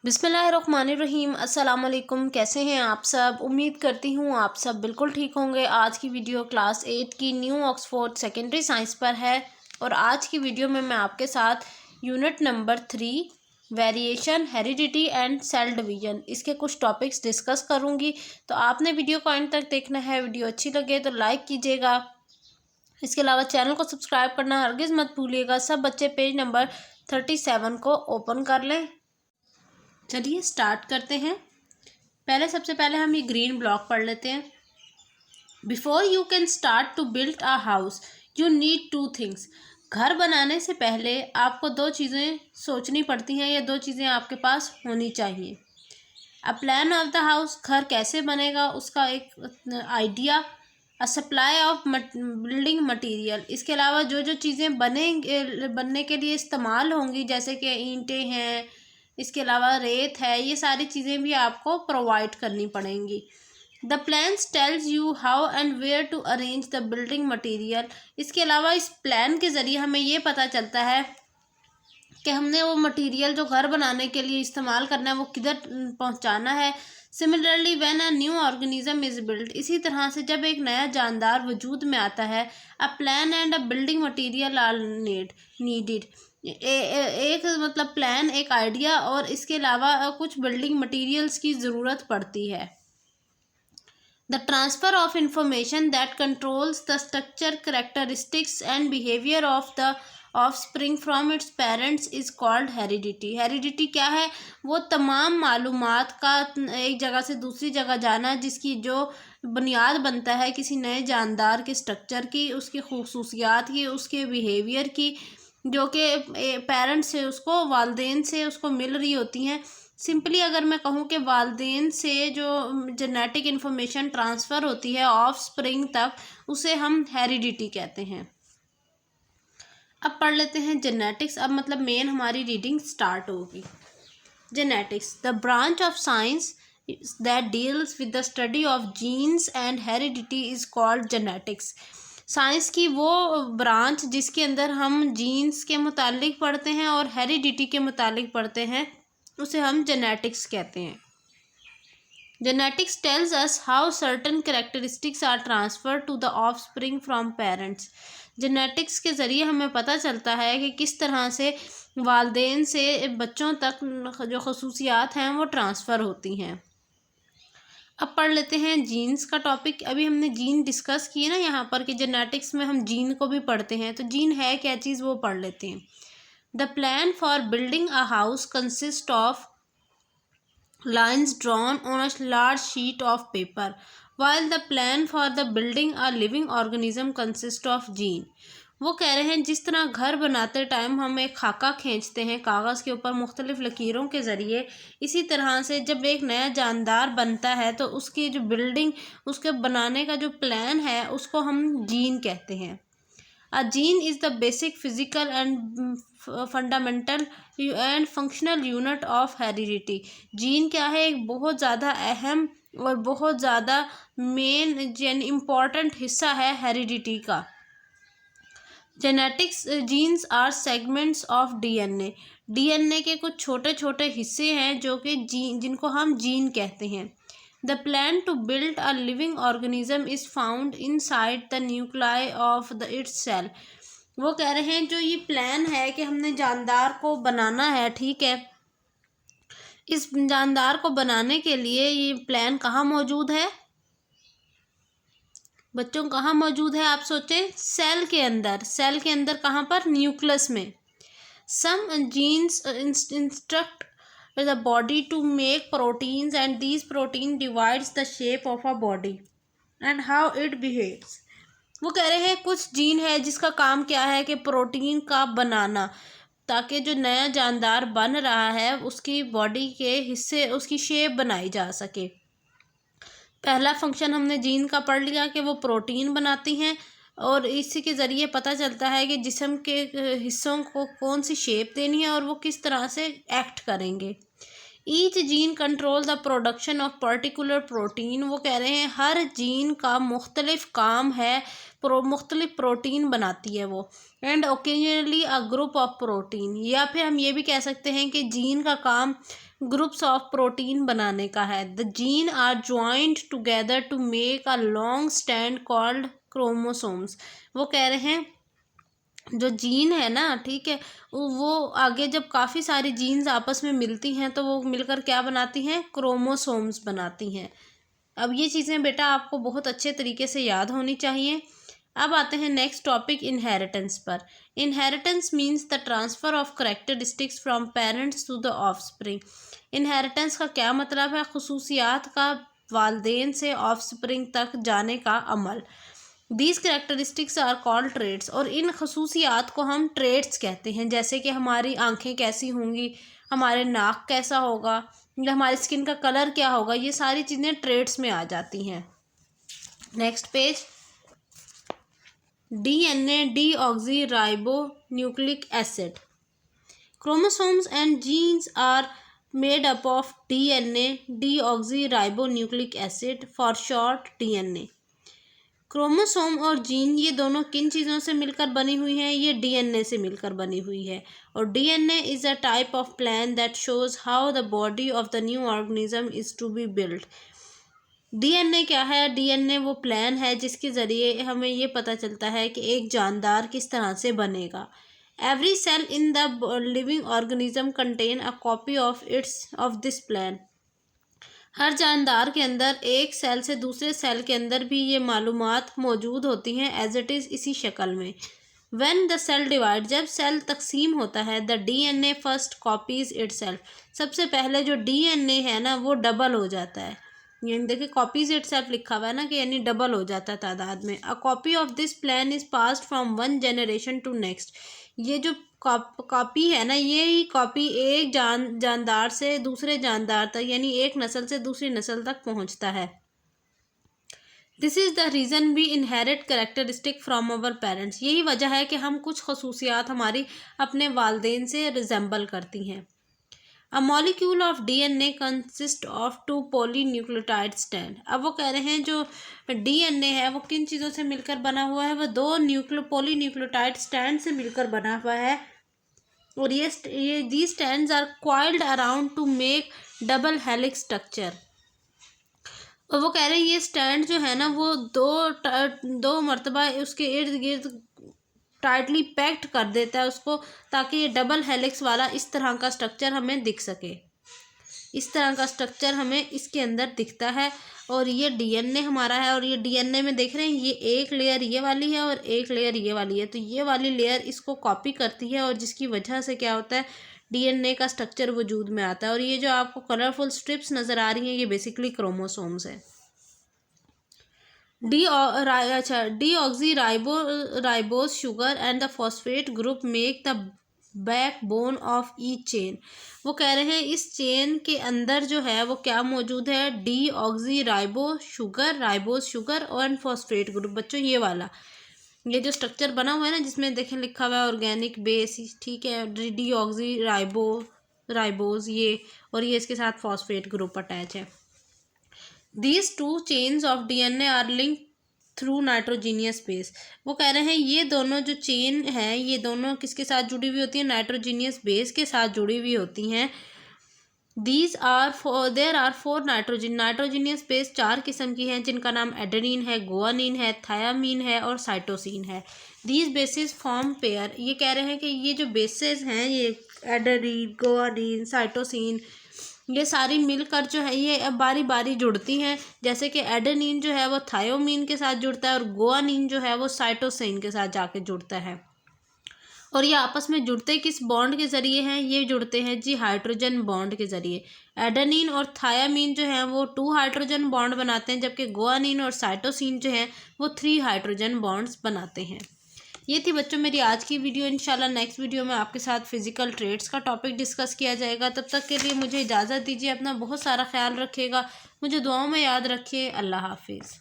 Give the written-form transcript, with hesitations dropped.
बिस्मिल्लाहिर्रहमानिर्रहीम। अस्सलाम वालेकुम। कैसे हैं आप सब? उम्मीद करती हूँ आप सब बिल्कुल ठीक होंगे। आज की वीडियो क्लास 8 की न्यू ऑक्सफोर्ड सेकेंडरी साइंस पर है और आज की वीडियो में मैं आपके साथ unit number 3 variation, heredity and cell division, इसके कुछ टॉपिक्स डिस्कस करूँगी। तो आपने वीडियो को एंड तक देखना है। वीडियो अच्छी लगे तो लाइक कीजिएगा। इसके अलावा चैनल को सब्सक्राइब करना हरगिज़ मत भूलिएगा। सब बच्चे पेज नंबर 37 को ओपन कर लें। चलिए स्टार्ट करते हैं। सबसे पहले हम ये ग्रीन ब्लॉक पढ़ लेते हैं। Before you can start to build a house you need 2 things. घर बनाने से पहले आपको 2 चीज़ें सोचनी पड़ती हैं या 2 चीज़ें आपके पास होनी चाहिए। A plan of the house, घर कैसे बनेगा उसका एक idea. A supply of building material, इसके अलावा जो जो चीज़ें बनने के लिए इस्तेमाल होंगी, जैसे कि ईंटें हैं, इसके अलावा रेत है, ये सारी चीज़ें भी आपको प्रोवाइड करनी पड़ेंगी। The plans tells you how and where to arrange the building material, इसके अलावा इस प्लान के ज़रिए हमें ये पता चलता है कि हमने वो मटेरियल जो घर बनाने के लिए इस्तेमाल करना है वो किधर पहुंचाना है। Similarly when a new organism is build, इसी तरह से जब एक नया जानदार वजूद में आता है, a plan and a building material are needed. एक मतलब प्लान, एक आइडिया और इसके अलावा कुछ बिल्डिंग मटेरियल्स की ज़रूरत पड़ती है। The transfer of information that controls the structure, characteristics and behavior of the offspring from its parents is called heredity. Heredity क्या है? वो तमाम मालूमात का एक जगह से दूसरी जगह जाना, जिसकी जो बुनियाद बनता है किसी नए जानदार के स्ट्रक्चर की, उसकी खूसूसियात की, उसके बिहेवियर की, जो कि पेरेंट्स से उसको, वालदेन से उसको मिल रही होती हैं। सिंपली अगर मैं कहूँ कि वालदेन से जो जेनेटिक इन्फॉर्मेशन ट्रांसफ़र होती है ऑफ स्प्रिंग तक, उसे हम हेरिडिटी कहते हैं। अब पढ़ लेते हैं जेनेटिक्स। अब मतलब मेन हमारी रीडिंग स्टार्ट होगी। Genetics, the branch of science that deals with the study of genes and heredity is called genetics. Science की वो ब्रांच जिसके अंदर हम जीन्स के मुतालिक पढ़ते हैं और हेरिडिटी के मुतालिक पढ़ते हैं, उसे हम जेनेटिक्स कहते हैं। Genetics tells us how certain characteristics are transfer to the offspring from parents. Genetics के ज़रिए हमें पता चलता है कि किस तरह से वालदेन से बच्चों तक जो खसूसियात हैं वो ट्रांसफ़र होती हैं। अब पढ़ लेते हैं जीन्स का टॉपिक। अभी हमने जीन डिस्कस किए ना यहाँ पर कि जेनेटिक्स में हम जीन को भी पढ़ते हैं, तो जीन है क्या चीज़ वो पढ़ लेते हैं। The plan for building a house consists of lines drawn on a large sheet of paper, while the plan for the building a living organism consists of gene. वो कह रहे हैं जिस तरह घर बनाते टाइम हम एक खाका खींचते हैं कागज़ के ऊपर मुख्तलिफ़ लकीरों के ज़रिए, इसी तरह से जब एक नया जानदार बनता है तो उसकी जो बिल्डिंग, उसके बनाने का जो प्लान है उसको हम जीन कहते हैं। A gene is the basic physical and fundamental and functional unit of heredity. Gene क्या है? एक बहुत ज़्यादा अहम और बहुत ज़्यादा मेन इम्पॉर्टेंट हिस्सा है हेरिडिटी का। Genetics, genes are segments of DNA. DNA के कुछ छोटे छोटे हिस्से हैं जो कि जिनको हम जीन कहते हैं। The plan to build a living organism is found inside the nuclei of its cell. वो कह रहे हैं जो ये प्लान है कि हमने जानदार को बनाना है, ठीक है, इस जानदार को बनाने के लिए ये प्लान कहाँ मौजूद है बच्चों? कहाँ मौजूद है आप सोचें? सेल के अंदर। सेल के अंदर कहाँ पर? न्यूक्लियस में। Some genes instruct the body to make proteins and these protein divides the shape of a body and how it behaves. वो कह रहे हैं कुछ जीन है जिसका काम क्या है कि प्रोटीन का बनाना, ताकि जो नया जानदार बन रहा है उसकी बॉडी के हिस्से, उसकी शेप बनाई जा सके। पहला फंक्शन हमने जीन का पढ़ लिया कि वो प्रोटीन बनाती हैं और इसी के ज़रिए पता चलता है कि जिस्म के हिस्सों को कौन सी शेप देनी है और वो किस तरह से एक्ट करेंगे। Each gene control the production of particular protein. वो कह रहे हैं हर जीन का मुख्तलिफ काम है, मुख्तलिफ प्रोटीन बनाती है वो। And occasionally a group of protein, या फिर हम ये भी कह सकते हैं कि जीन का काम ग्रुप्स ऑफ प्रोटीन बनाने का है। The gene are joint together to make a long stand called chromosomes. वो कह रहे हैं जो जीन है ना, ठीक है, वो आगे जब काफ़ी सारी जीन्स आपस में मिलती हैं तो वो मिलकर क्या बनाती हैं, क्रोमोसोम्स बनाती हैं। अब ये चीज़ें बेटा आपको बहुत अच्छे तरीके से याद होनी चाहिए। अब आते हैं नेक्स्ट टॉपिक इनहेरिटेंस पर। Inheritance means the transfer of characteristics from parents to the offspring. Inheritance का क्या मतलब है, खसूसियात का वालदेन से ऑफस्प्रिंग तक जाने का अमल। These characteristics are called traits, और इन खसूसियात को हम ट्रेड्स कहते हैं। जैसे कि हमारी आंखें कैसी होंगी, हमारे नाक कैसा होगा, या हमारी स्किन का कलर क्या होगा, ये सारी चीज़ें ट्रेड्स में आ जाती हैं। Next page, DNA deoxyribonucleic acid. Chromosomes and genes are made up of DNA deoxyribonucleic acid, for short DNA। Chromosome और जीन ये दोनों किन चीज़ों से मिलकर बनी हुई हैं, ये DNA से मिलकर बनी हुई है। और DNA is a type of plan that shows how the body of the new organism is to be build. DNA क्या है, DNA वो प्लान है जिसके ज़रिए हमें ये पता चलता है कि एक जानदार किस तरह से बनेगा। Every cell in the living organism contain a copy of this plan. हर जानदार के अंदर एक सेल से दूसरे सेल के अंदर भी ये मालूमात मौजूद होती हैं एज इट इज़, इसी शक्ल में। व्हेन द सेल डिवाइड, जब सेल तकसीम होता है, the DNA first copies itself. सबसे पहले जो DNA है ना वो डबल हो जाता है। यानी देखिए कॉपीज इटसेल्फ लिखा हुआ है ना, कि यानी डबल हो जाता है तादाद में। A copy of this plan is passed from one generation to next. ये जो कॉपी है ना, ये ही कॉपी एक जानदार से दूसरे जानदार तक, यानी एक नस्ल से दूसरी नस्ल तक पहुंचता है। This is the reason we inherit characteristic from our parents. यही वजह है कि हम कुछ खसूसियात हमारी अपने वालदेन से रिजेंबल करती हैं। A molecule of DNA consist of two polynucleotide strand. अब वो कह रहे हैं जो DNA है वो किन चीज़ों से मिलकर बना हुआ है, वो दो पॉलीन्यूक्लियोटाइड स्ट्रैंड से मिलकर बना हुआ है। और ये these strands are coiled around to make double helix structure. और वो कह रहे हैं ये स्टैंड जो है ना वो दो मरतबा उसके इर्द गिर्द टाइटली पैक्ड कर देता है उसको, ताकि ये डबल हेलिक्स वाला इस तरह का स्ट्रक्चर हमें दिख सके। इस तरह का स्ट्रक्चर हमें इसके अंदर दिखता है। और ये DNA हमारा है, और ये DNA में देख रहे हैं ये एक लेयर ये वाली है और एक लेयर ये वाली है। तो ये वाली लेयर इसको कॉपी करती है, और जिसकी वजह से क्या होता है, DNA का स्ट्रक्चर वजूद में आता है। और ये जो आपको कलरफुल स्ट्रिप्स नज़र आ रही हैं, ये बेसिकली क्रोमोसोम्स है। Deoxy ribose sugar and the phosphate group make the backbone of each chain. वो कह रहे हैं इस चेन के अंदर जो है वो क्या मौजूद है, डीऑक्सी राइबोज शुगर और फॉस्फेट ग्रुप। बच्चों ये वाला ये जो स्ट्रक्चर बना हुआ है ना, जिसमें देखें लिखा हुआ है ऑर्गेनिक बेस, ठीक है, डीऑक्सी राइबोज ये, और ये इसके साथ फॉस्फेट ग्रुप अटैच है। These two chains of DNA are linked through nitrogenous base. वो कह रहे हैं ये दोनों जो चेन है ये दोनों किसके साथ जुड़ी हुई होती हैं, नाइट्रोजीनियस बेस के साथ जुड़ी हुई होती हैं। There are four nitrogenous base 4 किस्म की हैं, जिनका नाम एडेनिन है, गुआनिन है, थायामीन है और साइटोसिन है। These basis form pair. ये कह रहे हैं कि ये जो बेसिस हैं, ये एडेनिन, गुआनिन, साइटोसिन, ये सारी मिलकर जो है ये अब बारी बारी जुड़ती हैं। जैसे कि एडेनिन जो है वो थायोमीन के साथ जुड़ता है, और गुआनिन जो है वो साइटोसिन के साथ जाके जुड़ता है। और ये आपस में जुड़ते किस बॉन्ड के ज़रिए हैं, ये जुड़ते हैं जी हाइड्रोजन बॉन्ड के ज़रिए। एडेनिन और थायामीन जो हैं वो 2 हाइड्रोजन बॉन्ड बनाते हैं, जबकि गुआनिन और साइटोसिन जो हैं वो 3 हाइड्रोजन बॉन्ड्स बनाते हैं। ये थी बच्चों मेरी आज की वीडियो। इंशाल्लाह नेक्स्ट वीडियो में आपके साथ फिजिकल ट्रेड्स का टॉपिक डिस्कस किया जाएगा। तब तक के लिए मुझे इजाज़त दीजिए। अपना बहुत सारा ख्याल रखिएगा, मुझे दुआओं में याद रखिए। अल्लाह हाफिज़।